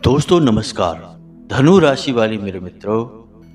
दोस्तों नमस्कार। धनु राशि वाले मेरे मित्रों,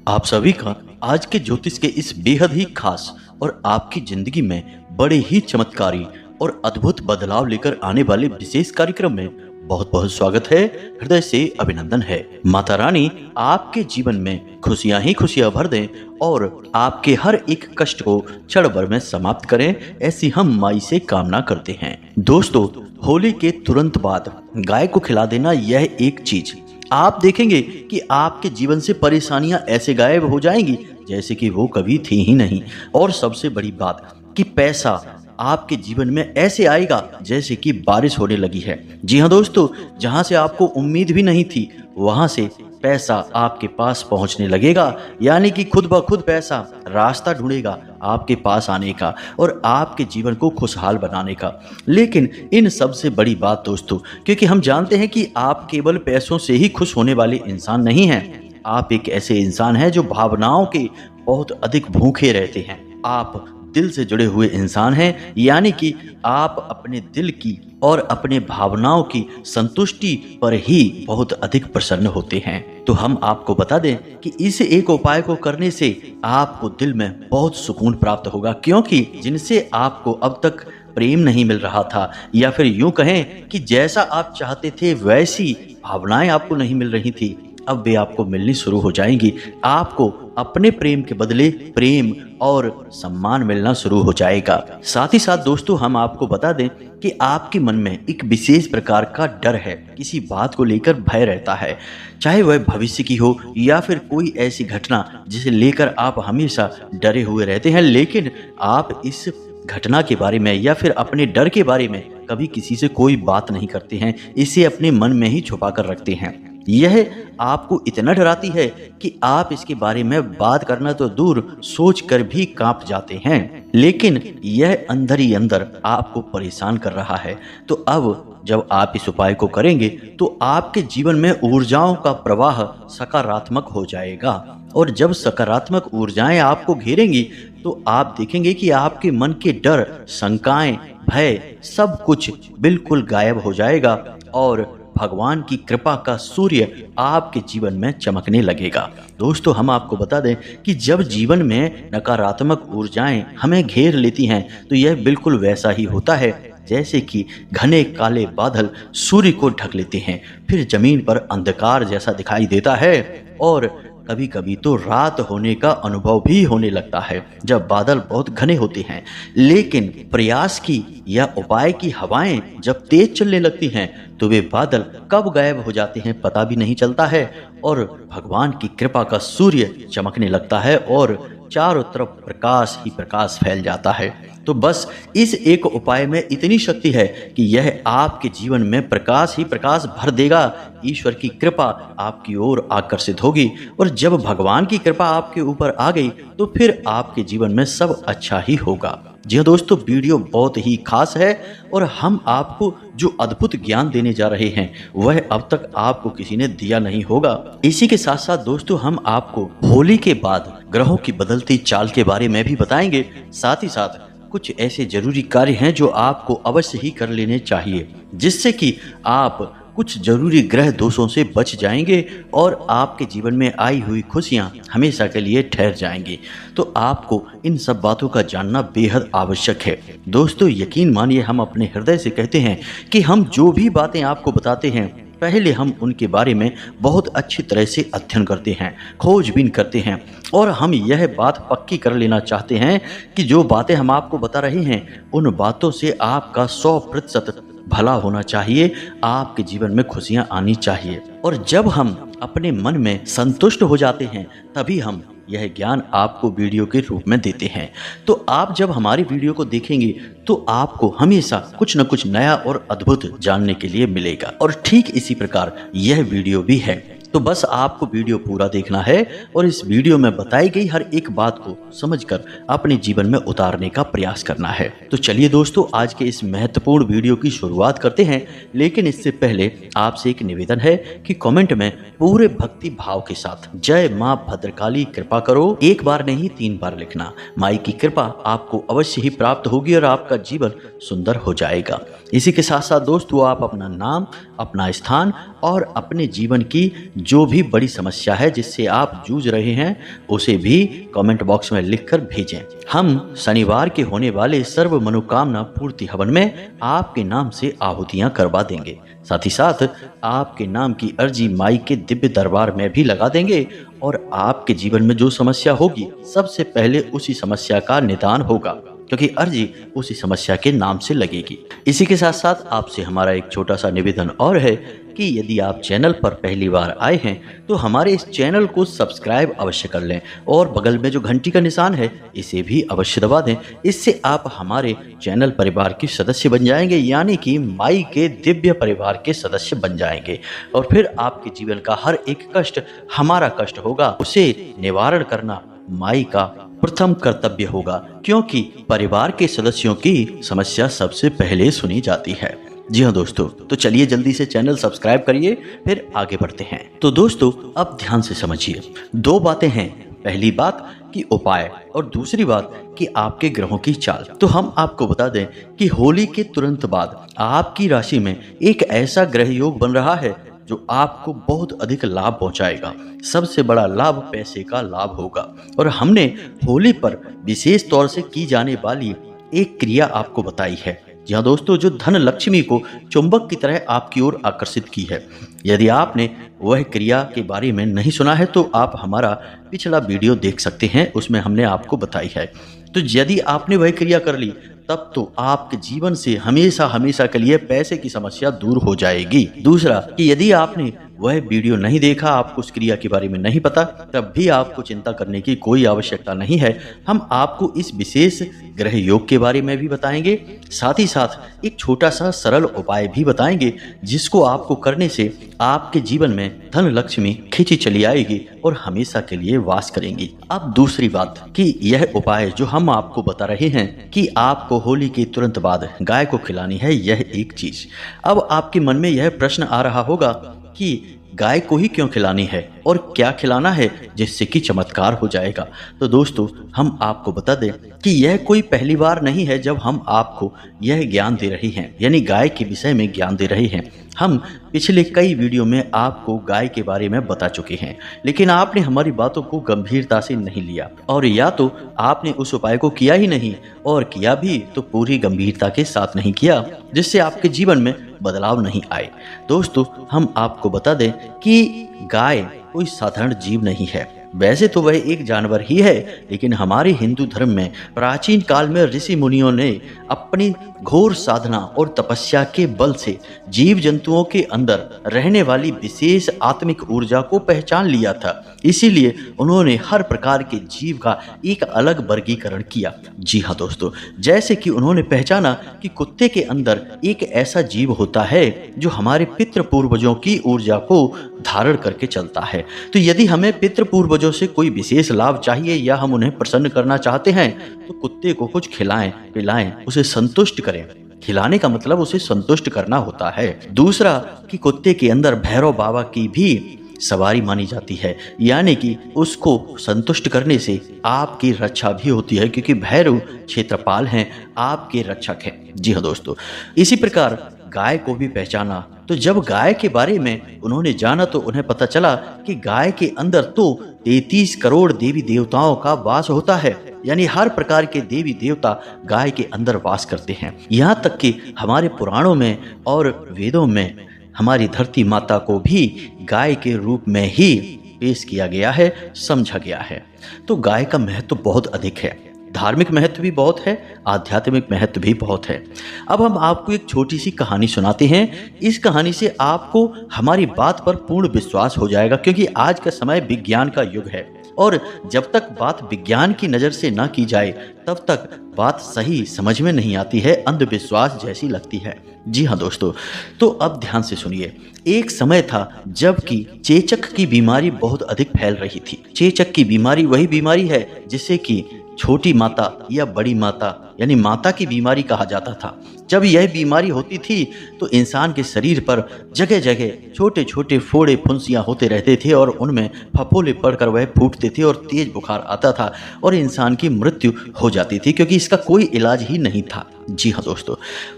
आप सभी का आज के ज्योतिष के इस बेहद ही खास और आपकी जिंदगी में बड़े ही चमत्कारी और अद्भुत बदलाव लेकर आने वाले विशेष कार्यक्रम में बहुत बहुत स्वागत है। हृदय से अभिनंदन है। माता रानी आपके जीवन में खुशियां ही खुशियां भर दें और आपके हर एक कष्ट को क्षण भर में समाप्त करें, ऐसी हम माई से कामना करते हैं। दोस्तों, होली के तुरंत बाद गाय को खिला देना, यह एक चीज आप देखेंगे कि आपके जीवन से परेशानियां ऐसे गायब हो जाएंगी जैसे कि वो कभी थी ही नहीं। और सबसे बड़ी बात कि पैसा आपके जीवन में ऐसे आएगा जैसे कि बारिश होने लगी है। जी हाँ दोस्तों, जहां से आपको उम्मीद भी नहीं थी वहां से पैसा आपके पास पहुंचने लगेगा, यानी कि खुद ब खुद पैसा रास्ता ढूंढेगा आपके पास आने का और आपके जीवन को खुशहाल बनाने का। लेकिन इन सबसे बड़ी बात दोस्तों, क्योंकि हम जानते हैं कि आप केवल पैसों से ही खुश होने वाले इंसान नहीं हैं। आप एक ऐसे इंसान हैं जो भावनाओं के बहुत अधिक भूखे रहते हैं। आप दिल से जुड़े हुए इंसान हैं, यानी कि आप अपने दिल की और अपने भावनाओं की संतुष्टि पर ही बहुत अधिक प्रसन्न होते हैं। तो हम आपको बता दें कि इस एक उपाय को करने से आपको दिल में बहुत सुकून प्राप्त होगा, क्योंकि जिनसे आपको अब तक प्रेम नहीं मिल रहा था, या फिर यूं कहें कि जैसा आप चाहते थे वैसी भावनाएं आपको नहीं मिल रही थी, अब वे आपको मिलनी शुरू हो जाएंगी। आपको अपने प्रेम के बदले प्रेम और सम्मान मिलना शुरू हो जाएगा। साथ ही साथ दोस्तों, हम आपको बता दें कि आपके मन में एक विशेष प्रकार का डर है, किसी बात को लेकर भय रहता है, चाहे वह भविष्य की हो या फिर कोई ऐसी घटना जिसे लेकर आप हमेशा डरे हुए रहते हैं। लेकिन आप इस घटना के बारे में या फिर अपने डर के बारे में कभी किसी से कोई बात नहीं करते हैं, इसे अपने मन में ही छुपा कर रखते हैं। यह आपको इतना डराती है कि आप इसके बारे में बात करना तो दूर, सोच कर भी कांप जाते हैं। लेकिन यह अंदर ही अंदर आपको परेशान कर रहा है। तो अब जब आप इस उपाय को करेंगे तो आपके जीवन में ऊर्जाओं का प्रवाह सकारात्मक हो जाएगा, और जब सकारात्मक ऊर्जाएं आपको घेरेंगी तो आप देखेंगे कि आपके मन के डर, शंकाएं, भय सब कुछ बिल्कुल गायब हो जाएगा और भगवान की कृपा का सूर्य आपके जीवन में चमकने लगेगा। दोस्तों, हम आपको बता दें कि जब जीवन में नकारात्मक ऊर्जाएं हमें घेर लेती हैं तो यह बिल्कुल वैसा ही होता है जैसे कि घने काले बादल सूर्य को ढक लेते हैं, फिर जमीन पर अंधकार जैसा दिखाई देता है और कभी कभी तो रात होने का अनुभव भी होने लगता है जब बादल बहुत घने होते हैं। लेकिन प्रयास की या उपाय की हवाएं जब तेज चलने लगती हैं तो वे बादल कब गायब हो जाते हैं पता भी नहीं चलता है, और भगवान की कृपा का सूर्य चमकने लगता है और चारों तरफ प्रकाश ही प्रकाश फैल जाता है। तो बस इस एक उपाय में इतनी शक्ति है कि यह आपके जीवन में प्रकाश ही प्रकाश भर देगा। ईश्वर की कृपा आपकी ओर आकर्षित होगी, और जब भगवान की कृपा आपके ऊपर आ गई तो फिर आपके जीवन में सब अच्छा ही होगा। जी हाँ दोस्तों, वीडियो बहुत ही खास है और हम आपको जो अद्भुत ज्ञान देने जा रहे हैं वह अब तक आपको किसी ने दिया नहीं होगा। इसी के साथ साथ दोस्तों, हम आपको होली के बाद ग्रहों की बदलती चाल के बारे में भी बताएंगे। साथ ही साथ कुछ ऐसे जरूरी कार्य हैं जो आपको अवश्य ही कर लेने चाहिए, जिससे कि आप कुछ जरूरी ग्रह दोषों से बच जाएंगे और आपके जीवन में आई हुई खुशियां हमेशा के लिए ठहर जाएंगी। तो आपको इन सब बातों का जानना बेहद आवश्यक है। दोस्तों, यकीन मानिए, हम अपने हृदय से कहते हैं कि हम जो भी बातें आपको बताते हैं पहले हम उनके बारे में बहुत अच्छी तरह से अध्ययन करते हैं, खोजबीन करते हैं, और हम यह बात पक्की कर लेना चाहते हैं कि जो बातें हम आपको बता रहे हैं उन बातों से आपका 100% भला होना चाहिए, आपके जीवन में खुशियां आनी चाहिए। और जब हम अपने मन में संतुष्ट हो जाते हैं तभी हम यह ज्ञान आपको वीडियो के रूप में देते हैं। तो आप जब हमारी वीडियो को देखेंगे तो आपको हमेशा कुछ न कुछ नया और अद्भुत जानने के लिए मिलेगा। और ठीक इसी प्रकार यह वीडियो भी है। तो बस आपको वीडियो पूरा देखना है और इस वीडियो में बताई गई हर एक बात को समझकर अपने जीवन में उतारने का प्रयास करना है। तो चलिए दोस्तों, आज के इस महत्वपूर्ण वीडियो की शुरुआत करते हैं। लेकिन इससे पहले आपसे एक निवेदन है कि कमेंट में पूरे भक्ति भाव के साथ जय माँ भद्रकाली कृपा करो एक बार नहीं 3 बार लिखना। माई की कृपा आपको अवश्य ही प्राप्त होगी और आपका जीवन सुंदर हो जाएगा। इसी के साथ साथ दोस्तों, आप अपना नाम, अपना स्थान और अपने जीवन की जो भी बड़ी समस्या है जिससे आप जूझ रहे हैं उसे भी कमेंट बॉक्स में लिखकर भेजें। हम शनिवार के होने वाले सर्व मनोकामना पूर्ति हवन में आपके नाम से आहुतियां करवा देंगे। साथ ही साथ आपके नाम की अर्जी माई के दिव्य दरबार में भी लगा देंगे और आपके जीवन में जो समस्या होगी सबसे पहले उसी समस्या का निदान होगा, क्योंकि अर्जी उसी समस्या के नाम से लगेगी। इसी के साथ साथ आपसे हमारा एक छोटा सा निवेदन और है कि यदि आप चैनल पर पहली बार आए हैं तो हमारे इस चैनल को सब्सक्राइब अवश्य कर लें और बगल में जो घंटी का निशान है इसे भी अवश्य दबा दें। इससे आप हमारे चैनल परिवार के सदस्य बन जाएंगे, यानी कि माई के दिव्य परिवार के सदस्य बन जाएंगे। और फिर आपके जीवन का हर एक कष्ट हमारा कष्ट होगा, उसे निवारण करना माई का प्रथम कर्तव्य होगा, क्योंकि परिवार के सदस्यों की समस्या सबसे पहले सुनी जाती है। जी हाँ दोस्तों, तो चलिए जल्दी से चैनल सब्सक्राइब करिए, फिर आगे बढ़ते हैं। तो दोस्तों, अब ध्यान से समझिए। 2 बातें हैं, पहली बात कि उपाय और दूसरी बात कि आपके ग्रहों की चाल। तो हम आपको बता दें कि होली के तुरंत बाद आपकी राशि में एक ऐसा ग्रह योग बन रहा है जो आपको बहुत अधिक लाभ पहुंचाएगा। सबसे बड़ा लाभ पैसे का लाभ होगा। और हमने होली पर विशेष तौर से की जाने वाली एक क्रिया आपको बताई है, जी हाँ दोस्तों, जो धन लक्ष्मी को चुंबक की तरह आपकी ओर आकर्षित की है। यदि आपने वह क्रिया के बारे में नहीं सुना है तो आप हमारा पिछला वीडियो देख सकते हैं, उसमें हमने आपको बताई है। तो यदि आपने वह क्रिया कर ली तब तो आपके जीवन से हमेशा हमेशा के लिए पैसे की समस्या दूर हो जाएगी। दूसरा कि यदि आपने वह वीडियो नहीं देखा, आपको उस क्रिया के बारे में नहीं पता, तब भी आपको चिंता करने की कोई आवश्यकता नहीं है। हम आपको इस विशेष ग्रह योग के बारे में भी बताएंगे, साथ ही साथ एक छोटा सा सरल उपाय भी बताएंगे जिसको आपको करने से आपके जीवन में धन लक्ष्मी खींची चली आएगी और हमेशा के लिए वास करेंगी। अब दूसरी बात कि यह उपाय जो हम आपको बता रहे हैं कि आपको होली के तुरंत बाद गाय को खिलानी है, यह एक चीज। अब आपके मन में यह प्रश्न आ रहा होगा कि गाय को ही क्यों खिलानी है और क्या खिलाना है जिससे कि चमत्कार हो जाएगा। तो दोस्तों, हम आपको बता दें कि यह कोई पहली बार नहीं है जब हम आपको यह ज्ञान दे रहे हैं, यानी गाय के विषय में ज्ञान दे रहे हैं। हम पिछले कई वीडियो में आपको गाय के बारे में बता चुके हैं, लेकिन आपने हमारी बातों को गंभीरता से नहीं लिया, और या तो आपने उस उपाय को किया ही नहीं, और किया भी तो पूरी गंभीरता के साथ नहीं किया, जिससे आपके जीवन में बदलाव नहीं आए। दोस्तों, हम आपको बता दें कि गाय कोई साधारण जीव नहीं है। वैसे तो वह एक जानवर ही है, लेकिन हमारे हिंदू धर्म में प्राचीन काल में ऋषि मुनियों ने अपनी घोर साधना और तपस्या के बल से जीव जंतुओं के अंदर रहने वाली विशेष आत्मिक ऊर्जा को पहचान लिया था। इसीलिए उन्होंने हर प्रकार के जीव का एक अलग वर्गीकरण किया। जी हाँ दोस्तों, जैसे कि उन्होंने पहचाना कि कुत्ते के अंदर एक ऐसा जीव होता है जो हमारे पितृ पूर्वजों की ऊर्जा को धारण करके चलता है। तो यदि हमें पितृ पूर्वजों से कोई विशेष लाभ चाहिए या हम उन्हें प्रसन्न करना चाहते हैं तो कुत्ते को कुछ खिलाएं, पिलाएं, उसे संतुष्ट करें। खिलाने का मतलब उसे संतुष्ट करना होता है। दूसरा कि कुत्ते के अंदर भैरव बाबा की भी सवारी मानी जाती है, यानी कि उसको संतुष्ट करने से आपकी रक्षा भी होती है, क्योंकि भैरव क्षेत्रपाल हैं, आपके रक्षक हैं। जी हाँ दोस्तों, इसी प्रकार गाय को भी पहचाना। तो जब गाय के बारे में उन्होंने जाना तो उन्हें पता चला कि गाय के अंदर तो 33 करोड़ देवी देवताओं का वास होता है, यानी हर प्रकार के देवी देवता गाय के अंदर वास करते हैं। यहाँ तक कि हमारे पुराणों में और वेदों में हमारी धरती माता को भी गाय के रूप में ही पेश किया गया है, समझा गया है। तो गाय का महत्व बहुत अधिक है, धार्मिक महत्व भी बहुत है, आध्यात्मिक महत्व भी बहुत है। अब हम आपको एक छोटी सी कहानी सुनाते हैं। इस कहानी से आपको हमारी बात पर पूर्ण विश्वास हो जाएगा, क्योंकि आज का समय विज्ञान का युग है और जब तक बात विज्ञान की नज़र से ना की जाए तब तक बात सही समझ में नहीं आती है, अंधविश्वास जैसी लगती है। जी हाँ दोस्तों, तो अब ध्यान से सुनिए। एक समय था जबकि चेचक की बीमारी बहुत अधिक फैल रही थी। चेचक की बीमारी वही बीमारी है जिसे कि छोटी माता या बड़ी माता यानी माता की बीमारी कहा जाता था। जब यह बीमारी होती थी तो इंसान के शरीर पर जगह जगह छोटे छोटे फोड़े फुंसियाँ होते रहते थे और उनमें फफोले पड़कर वह फूटते थे और तेज बुखार आता था और इंसान की मृत्यु हो जाती थी, क्योंकि इसका कोई इलाज ही नहीं था। जी हाँ दोस्तों,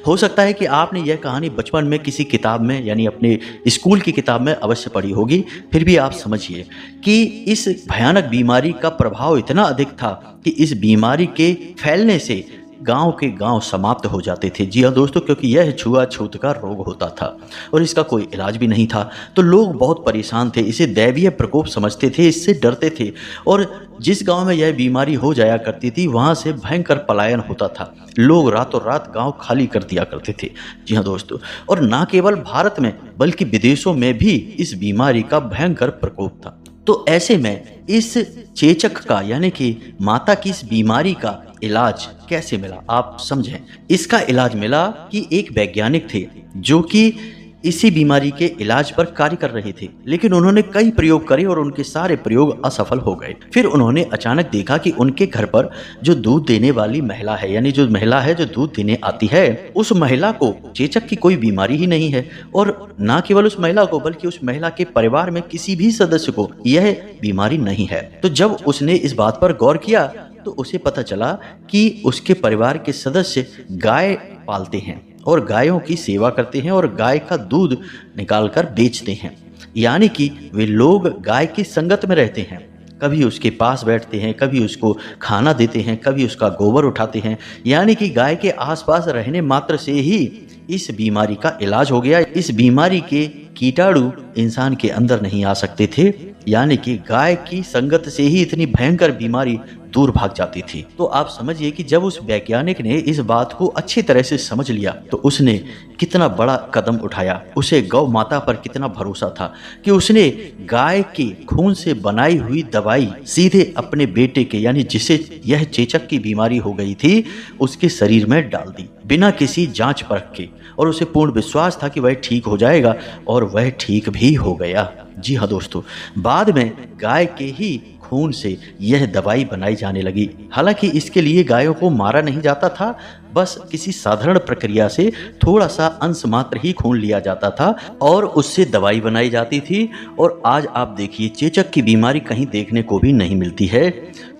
हो सकता है कि आपने यह कहानी बचपन में किसी किताब में यानी अपने स्कूल की किताब में अवश्य पढ़ी होगी। फिर भी आप समझिए कि इस भयानक बीमारी का प्रभाव इतना अधिक था कि इस बीमारी के फैलने से गांव के गांव समाप्त हो जाते थे। जी हाँ दोस्तों, क्योंकि यह छुआछूत का रोग होता था और इसका कोई इलाज भी नहीं था। तो लोग बहुत परेशान थे, इसे दैवीय प्रकोप समझते थे, इससे डरते थे और जिस गांव में यह बीमारी हो जाया करती थी वहां से भयंकर पलायन होता था। लोग रातों रात गांव खाली कर दिया करते थे। जी हाँ दोस्तों, और ना केवल भारत में बल्कि विदेशों में भी इस बीमारी का भयंकर प्रकोप था। तो ऐसे में इस चेचक का यानी कि माता की इस बीमारी का इलाज कैसे मिला, आप समझें। इसका इलाज मिला कि एक वैज्ञानिक थे जो कि इसी बीमारी के इलाज पर कार्य कर रहे थे, लेकिन उन्होंने कई प्रयोग करे और उनके सारे प्रयोग असफल हो गए। फिर उन्होंने अचानक देखा कि उनके घर पर जो दूध देने वाली महिला है यानी जो महिला है जो दूध देने आती है, उस महिला को चेचक की कोई बीमारी ही नहीं है और ना केवल उस महिला को बल्कि उस महिला के परिवार में किसी भी सदस्य को यह बीमारी नहीं है। तो जब उसने इस बात पर गौर किया तो उसे पता चला कि उसके परिवार के सदस्य गाय पालते हैं और गायों की सेवा करते हैं और गाय का दूध निकालकर बेचते हैं, यानी कि वे लोग गाय की संगत में रहते हैं। कभी उसके पास बैठते हैं, कभी उसको खाना देते हैं, कभी उसका गोबर उठाते हैं, यानी कि गाय के आसपास रहने मात्र से ही इस बीमारी का इलाज हो गया। इस बीमारी के कीटाणु इंसान के अंदर नहीं आ सकते थे, यानी कि गाय की संगत से ही इतनी भयंकर बीमारी दूर भाग जाती थी। तो आप समझिए कि जब उस वैज्ञानिक ने इस बात को अच्छी तरह से समझ लिया तो उसने कितना बड़ा कदम उठाया। उसे गौ माता पर कितना भरोसा था कि उसने गाय के खून से बनाई हुई दवाई सीधे अपने बेटे के यानी जिसे यह चेचक की बीमारी हो गई थी उसके शरीर में डाल दी बिना किसी जांच परख के, और उसे पूर्ण विश्वास था कि वह ठीक हो जाएगा और वह ठीक भी हो गया। जी हाँ दोस्तों, बाद में गाय के ही खून से यह दवाई बनाई जाने लगी। हालांकि इसके लिए गायों को मारा नहीं जाता था, बस किसी साधारण प्रक्रिया से थोड़ा सा अंश मात्र ही खून लिया जाता था और उससे दवाई बनाई जाती थी। और आज आप देखिए चेचक की बीमारी कहीं देखने को भी नहीं मिलती है।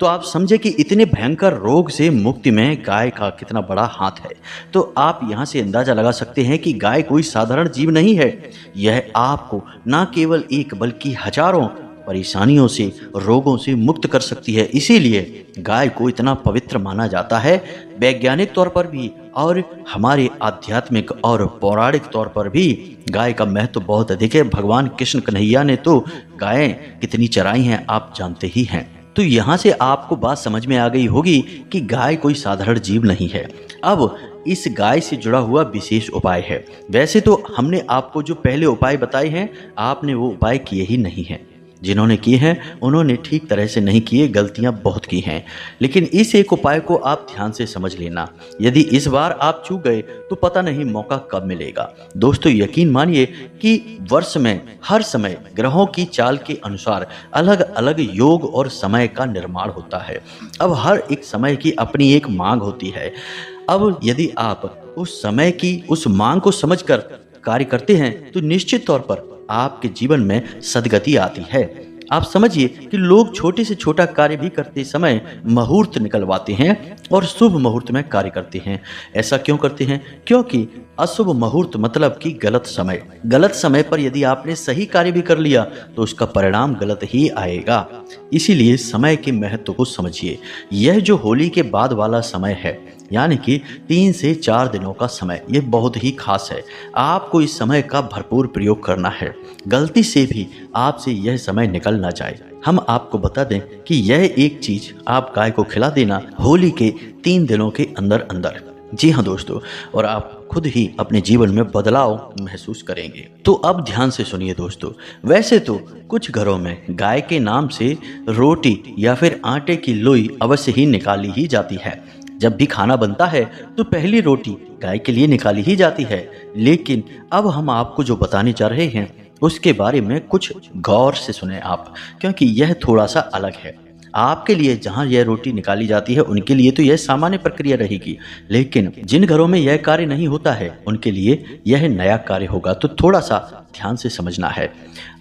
तो आप समझे कि इतने भयंकर रोग से मुक्ति में गाय का कितना बड़ा हाथ है। तो आप यहाँ से अंदाजा लगा सकते हैं कि गाय कोई साधारण जीव नहीं है। यह आपको न केवल एक बल्कि हजारों परेशानियों से रोगों से मुक्त कर सकती है। इसीलिए गाय को इतना पवित्र माना जाता है वैज्ञानिक तौर पर भी, और हमारे आध्यात्मिक और पौराणिक तौर पर भी गाय का महत्व बहुत अधिक है। भगवान कृष्ण कन्हैया ने तो गायें कितनी चराई हैं आप जानते ही हैं। तो यहाँ से आपको बात समझ में आ गई होगी कि गाय कोई साधारण जीव नहीं है। अब इस गाय से जुड़ा हुआ विशेष उपाय है। वैसे तो हमने आपको जो पहले उपाय बताए हैं आपने वो उपाय किए ही नहीं हैं। जिन्होंने किए हैं उन्होंने ठीक तरह से नहीं किए, गलतियां बहुत की हैं। लेकिन इस एक उपाय को आप ध्यान से समझ लेना। यदि इस बार आप चूक गए तो पता नहीं मौका कब मिलेगा। दोस्तों यकीन मानिए कि वर्ष में हर समय ग्रहों की चाल के अनुसार अलग अलग योग और समय का निर्माण होता है। अब हर एक समय की अपनी एक मांग होती है। अब यदि आप उस समय की उस मांग को समझकर कार्य करते हैं तो निश्चित तौर पर आपके जीवन में सद्गति आती है। आप समझिए कि लोग छोटे से छोटा कार्य भी करते समय मुहूर्त निकलवाते हैं और शुभ मुहूर्त में कार्य करते हैं। ऐसा क्यों करते हैं? क्योंकि अशुभ मुहूर्त मतलब कि गलत समय। गलत समय पर यदि आपने सही कार्य भी कर लिया तो उसका परिणाम गलत ही आएगा। इसीलिए समय के महत्व को समझिए। यह जो होली के बाद वाला समय है यानी कि 3 से 4 दिनों का समय, ये बहुत ही खास है। आपको इस समय का भरपूर प्रयोग करना है। गलती से भी आपसे यह समय निकल ना जाए। हम आपको बता दें कि यह एक चीज आप गाय को खिला देना होली के 3 दिनों के अंदर अंदर। जी हाँ दोस्तों, और आप खुद ही अपने जीवन में बदलाव महसूस करेंगे। तो अब ध्यान से सुनिए दोस्तों, वैसे तो कुछ घरों में गाय के नाम से रोटी या फिर आटे की लोई अवश्य ही निकाली ही जाती है। जब भी खाना बनता है तो पहली रोटी गाय के लिए निकाली ही जाती है। लेकिन अब हम आपको जो बताने जा रहे हैं उसके बारे में कुछ गौर से सुने आप, क्योंकि यह थोड़ा सा अलग है। आपके लिए जहां यह रोटी निकाली जाती है उनके लिए तो यह सामान्य प्रक्रिया रहेगी, लेकिन जिन घरों में यह कार्य नहीं होता है उनके लिए यह नया कार्य होगा। तो थोड़ा सा ध्यान से समझना है।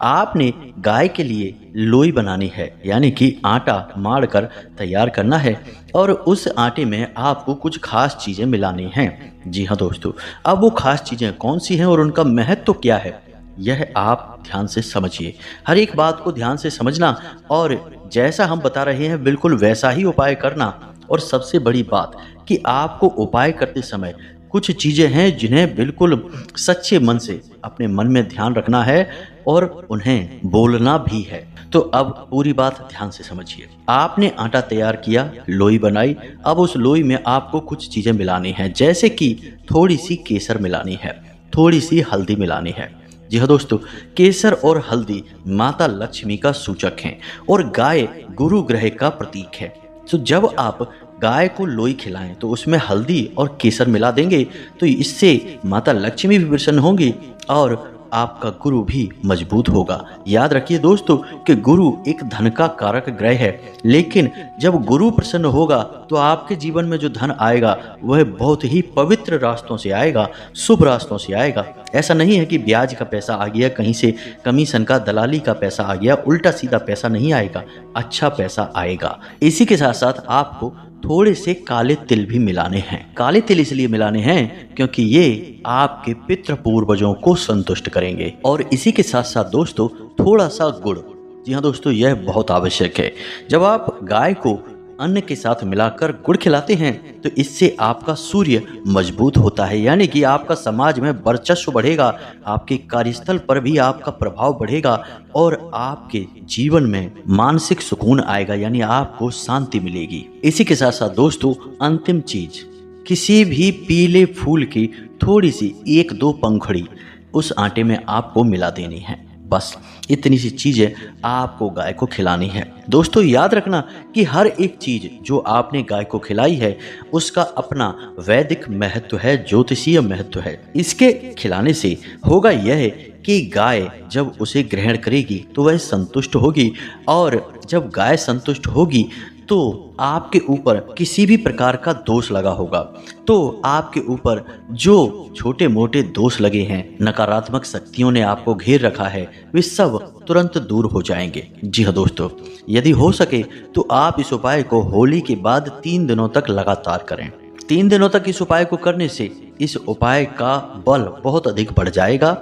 आपने गाय के लिए लोई बनानी है, यानी कि आटा माड़ कर तैयार करना है और उस आटे में आपको कुछ खास चीज़ें मिलानी हैं। जी हाँ दोस्तों, अब वो खास चीज़ें कौन सी हैं और उनका महत्व क्या है, यह आप ध्यान से समझिए। हर एक बात को ध्यान से समझना और जैसा हम बता रहे हैं बिल्कुल वैसा ही उपाय करना। और सबसे बड़ी बात कि आपको उपाय करते समय कुछ चीज़ें हैं जिन्हें बिल्कुल सच्चे मन से अपने मन में ध्यान रखना है और उन्हें बोलना भी है। तो अब पूरी बात ध्यान से समझिए। आपने आटा तैयार किया, लोई बनाई। अब उस लोई में आपको कुछ चीज़ें मिलानी हैं, जैसे कि थोड़ी सी केसर मिलानी है, थोड़ी सी हल्दी मिलानी है। जी हाँ दोस्तों, केसर और हल्दी माता लक्ष्मी का सूचक हैं और गाय गुरु ग्रह का प्रतीक है। तो जब आप गाय को लोई खिलाएं तो उसमें हल्दी और केसर मिला देंगे तो इससे माता लक्ष्मी भी प्रसन्न होंगी और आपका गुरु भी मजबूत होगा। याद रखिए दोस्तों कि गुरु एक धन का कारक ग्रह है, लेकिन जब गुरु प्रसन्न होगा तो आपके जीवन में जो धन आएगा वह बहुत ही पवित्र रास्तों से आएगा, शुभ रास्तों से आएगा। ऐसा नहीं है कि ब्याज का पैसा आ गया, कहीं से कमीशन का, दलाली का पैसा आ गया, उल्टा सीधा पैसा नहीं आएगा, अच्छा पैसा आएगा। इसी के साथ साथ आपको थोड़े से काले तिल भी मिलाने हैं। काले तिल इसलिए मिलाने हैं क्योंकि ये आपके पितृ पूर्वजों को संतुष्ट करेंगे। और इसी के साथ साथ दोस्तों थोड़ा सा गुड़। जी हाँ दोस्तों, यह बहुत आवश्यक है। जब आप गाय को अन्न के साथ मिलाकर गुड़ खिलाते हैं तो इससे आपका सूर्य मजबूत होता है, यानी कि आपका समाज में वर्चस्व बढ़ेगा, आपके कार्यस्थल पर भी आपका प्रभाव बढ़ेगा और आपके जीवन में मानसिक सुकून आएगा, यानी आपको शांति मिलेगी। इसी के साथ साथ दोस्तों अंतिम चीज, किसी भी पीले फूल की थोड़ी सी 1-2 पंखुड़ी उस आटे में आपको मिला देनी है। बस इतनी सी चीज़ें आपको गाय को खिलानी है। दोस्तों याद रखना कि हर एक चीज़ जो आपने गाय को खिलाई है उसका अपना वैदिक महत्व है, ज्योतिषीय महत्व है। इसके खिलाने से होगा यह कि गाय जब उसे ग्रहण करेगी तो वह संतुष्ट होगी और जब गाय संतुष्ट होगी तो आपके ऊपर किसी भी प्रकार का दोष लगा होगा तो आपके ऊपर जो छोटे मोटे दोष लगे हैं, नकारात्मक शक्तियों ने आपको घेर रखा है, वे सब तुरंत दूर हो जाएंगे। जी हाँ दोस्तों, यदि हो सके तो आप इस उपाय को होली के बाद 3 दिनों तक लगातार करें। 3 दिनों तक इस उपाय को करने से इस उपाय का बल बहुत अधिक बढ़ जाएगा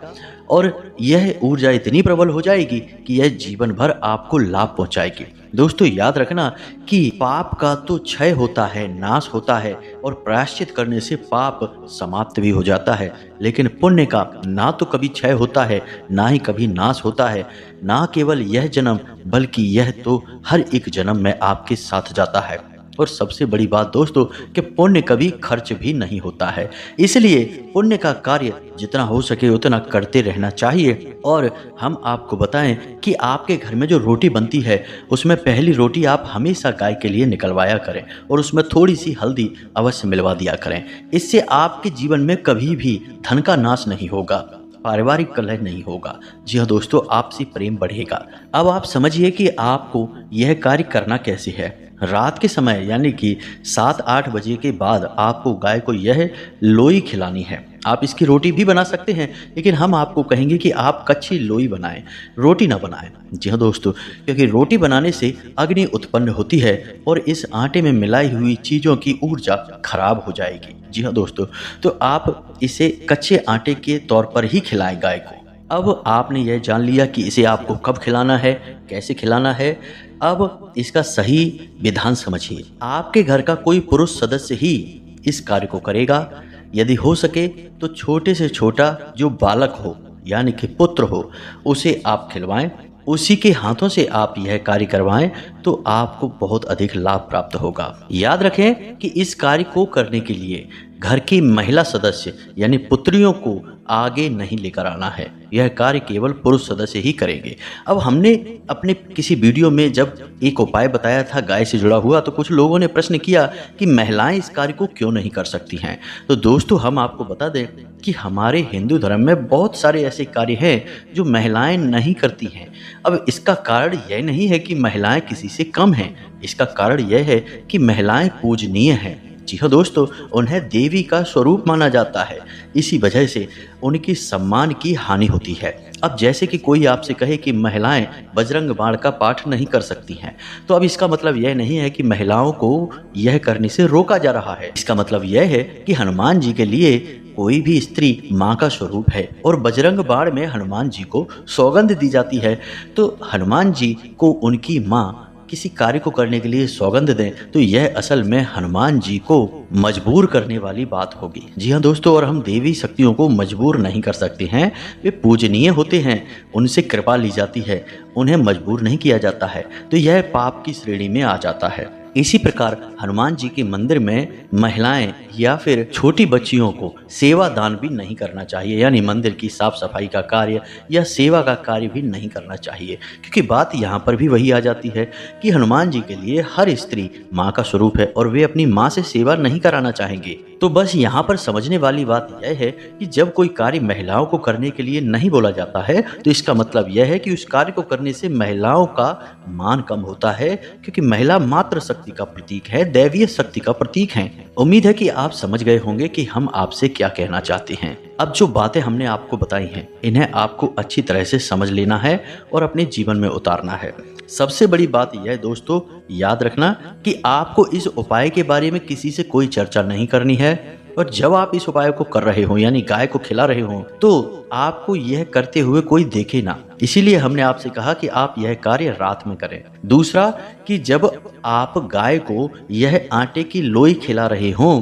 और यह ऊर्जा इतनी प्रबल हो जाएगी कि यह जीवन भर आपको लाभ पहुंचाएगी। दोस्तों याद रखना कि पाप का तो क्षय होता है, नाश होता है और प्रायश्चित करने से पाप समाप्त भी हो जाता है, लेकिन पुण्य का ना तो कभी क्षय होता है ना ही कभी नाश होता है। ना केवल यह जन्म बल्कि यह तो हर एक जन्म में आपके साथ जाता है। और सबसे बड़ी बात दोस्तों कि पुण्य कभी खर्च भी नहीं होता है, इसलिए पुण्य का कार्य जितना हो सके उतना करते रहना चाहिए। और हम आपको बताएं कि आपके घर में जो रोटी बनती है उसमें पहली रोटी आप हमेशा गाय के लिए निकलवाया करें और उसमें थोड़ी सी हल्दी अवश्य मिलवा दिया करें। इससे आपके जीवन में कभी भी धन का नाश नहीं होगा, पारिवारिक कलह नहीं होगा। जी हाँ दोस्तों, आपसी प्रेम बढ़ेगा। अब आप समझिए कि आपको यह कार्य करना कैसे है। रात के समय यानी कि 7-8 बजे के बाद आपको गाय को यह लोई खिलानी है। आप इसकी रोटी भी बना सकते हैं, लेकिन हम आपको कहेंगे कि आप कच्ची लोई बनाएं, रोटी ना बनाएं। जी हाँ दोस्तों, क्योंकि रोटी बनाने से अग्नि उत्पन्न होती है और इस आटे में मिलाई हुई चीज़ों की ऊर्जा खराब हो जाएगी। जी हाँ दोस्तों, तो आप इसे कच्चे आटे के तौर पर ही खिलाएं गाय को। अब आपने यह जान लिया कि इसे आपको कब खिलाना है, कैसे खिलाना है। अब इसका सही विधान समझिए। आपके घर का कोई पुरुष सदस्य ही इस कार्य को करेगा। यदि हो सके तो छोटे से छोटा जो बालक हो यानी कि पुत्र हो उसे आप खिलवाएं, उसी के हाथों से आप यह कार्य करवाएं तो आपको बहुत अधिक लाभ प्राप्त होगा। याद रखें कि इस कार्य को करने के लिए घर की महिला सदस्य यानी पुत्रियों को आगे नहीं लेकर आना है। यह कार्य केवल पुरुष सदस्य ही करेंगे। अब हमने अपने किसी वीडियो में जब एक उपाय बताया था गाय से जुड़ा हुआ, तो कुछ लोगों ने प्रश्न किया कि महिलाएं इस कार्य को क्यों नहीं कर सकती हैं। तो दोस्तों, हम आपको बता दें कि हमारे हिंदू धर्म में बहुत सारे ऐसे कार्य हैं जो महिलाएं नहीं करती हैं। अब इसका कारण यह नहीं है कि महिलाएं किसी से कम हैं, इसका कारण यह है कि महिलाएं पूजनीय हैं। जी हाँ दोस्तों, उन्हें देवी का स्वरूप माना जाता है, इसी वजह से उनकी सम्मान की हानि होती है। अब जैसे कि कोई आपसे कहे कि महिलाएं बजरंग बाण का पाठ नहीं कर सकती हैं, तो अब इसका मतलब यह नहीं है कि महिलाओं को यह करने से रोका जा रहा है। इसका मतलब यह है कि हनुमान जी के लिए कोई भी स्त्री माँ का स्वरूप है और बजरंग बाण में हनुमान जी को सौगंध दी जाती है। तो हनुमान जी को उनकी माँ किसी कार्य को करने के लिए सौगंध दें तो यह असल में हनुमान जी को मजबूर करने वाली बात होगी। जी हाँ दोस्तों, और हम देवी शक्तियों को मजबूर नहीं कर सकते हैं। वे पूजनीय होते हैं, उनसे कृपा ली जाती है, उन्हें मजबूर नहीं किया जाता है, तो यह पाप की श्रेणी में आ जाता है। इसी प्रकार हनुमान जी के मंदिर में महिलाएं या फिर छोटी बच्चियों को सेवा दान भी नहीं करना चाहिए, यानी मंदिर की साफ सफाई का कार्य या सेवा का कार्य भी नहीं करना चाहिए, क्योंकि बात यहाँ पर भी वही आ जाती है कि हनुमान जी के लिए हर स्त्री माँ का स्वरूप है और वे अपनी माँ से सेवा नहीं कराना चाहेंगे। तो बस यहाँ पर समझने वाली बात यह है कि जब कोई कार्य महिलाओं को करने के लिए नहीं बोला जाता है तो इसका मतलब यह है कि उस कार्य को करने से महिलाओं का मान कम होता है, क्योंकि महिला मातृ शक्ति का प्रतीक है, दैवीय शक्ति का प्रतीक है। उम्मीद है कि आप समझ गए होंगे कि हम आपसे क्या कहना चाहते हैं। अब जो बातें हमने आपको बताई हैं, इन्हें आपको अच्छी तरह से समझ लेना है और अपने जीवन में उतारना है। सबसे बड़ी बात यह है दोस्तों, याद रखना कि आपको इस उपाय के बारे में किसी से कोई चर्चा नहीं करनी है, और जब आप इस उपाय को कर रहे हो यानी गाय को खिला रहे हो तो आपको यह करते हुए कोई देखे ना, इसीलिए हमने आपसे कहा कि आप यह कार्य रात में करें। दूसरा कि जब आप गाय को यह आटे की लोई खिला रहे हो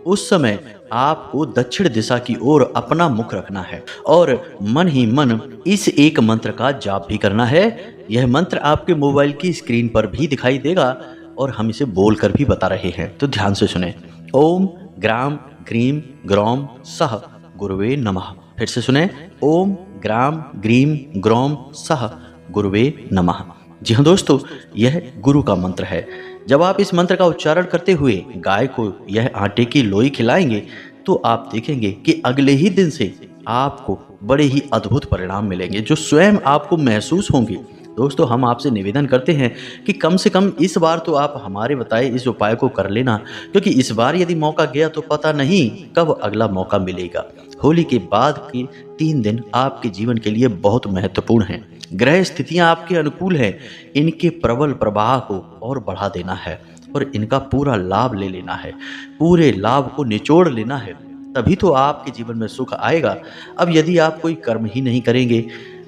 उस समय आपको दक्षिण दिशा की ओर अपना मुख रखना है और मन ही मन इस एक मंत्र का जाप भी करना है। यह मंत्र आपके मोबाइल की स्क्रीन पर भी दिखाई देगा और हम इसे बोलकर भी बता रहे हैं, तो ध्यान से सुने। ओम ग्राम ग्रीम ग्रौम सह गुरुवे नमः। फिर से सुने, ओम ग्राम ग्रीम ग्रौम सह गुरुवे नमः। जी हाँ दोस्तों, यह गुरु का मंत्र है। जब आप इस मंत्र का उच्चारण करते हुए गाय को यह आटे की लोई खिलाएंगे तो आप देखेंगे कि अगले ही दिन से आपको बड़े ही अद्भुत परिणाम मिलेंगे जो स्वयं आपको महसूस होंगे। दोस्तों, हम आपसे निवेदन करते हैं कि कम से कम इस बार तो आप हमारे बताए इस उपाय को कर लेना, क्योंकि इस बार यदि मौका गया तो पता नहीं कब अगला मौका मिलेगा। होली के बाद के 3 दिन आपके जीवन के लिए बहुत महत्वपूर्ण हैं। ग्रह स्थितियां आपके अनुकूल हैं, इनके प्रबल प्रवाह को और बढ़ा देना है और इनका पूरा लाभ ले लेना है, पूरे लाभ को निचोड़ लेना है, तभी तो आपके जीवन में सुख आएगा। अब यदि आप कोई कर्म ही नहीं करेंगे,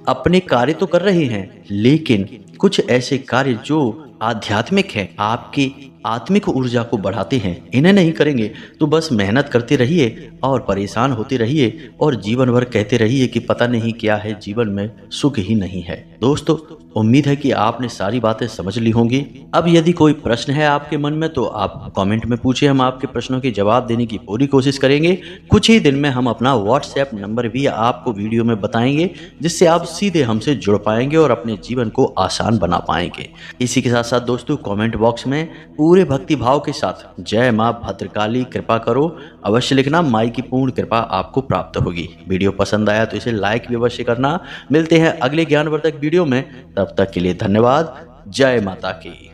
अपने कार्य तो कर रहे हैं लेकिन कुछ ऐसे कार्य जो आध्यात्मिक हैं, आपकी आत्मिक ऊर्जा को बढ़ाते हैं, इन्हें नहीं करेंगे तो बस मेहनत करते रहिए और परेशान होते रहिए और जीवन भर कहते रहिए कि पता नहीं क्या है, जीवन में सुख ही नहीं है। दोस्तों, उम्मीद है कि आपने सारी बातें समझ ली होंगी। अब यदि कोई प्रश्न है आपके मन में तो आप कमेंट में पूछिए, हम आपके प्रश्नों के जवाब देने की पूरी कोशिश करेंगे। कुछ ही दिन में हम अपना व्हाट्सएप नंबर भी आपको वीडियो में बताएंगे, जिससे आप सीधे हमसे जुड़ पाएंगे और अपने जीवन को आसान बना पाएंगे। इसी के साथ साथ दोस्तों, कमेंट बॉक्स में पूरे भक्ति भाव के साथ जय माँ भद्रकाली कृपा करो अवश्य लिखना, माई की पूर्ण कृपा आपको प्राप्त होगी। वीडियो पसंद आया तो इसे लाइक भी अवश्य करना। मिलते हैं अगले ज्ञानवर्धक वीडियो में, तब तक के लिए धन्यवाद। जय माता की।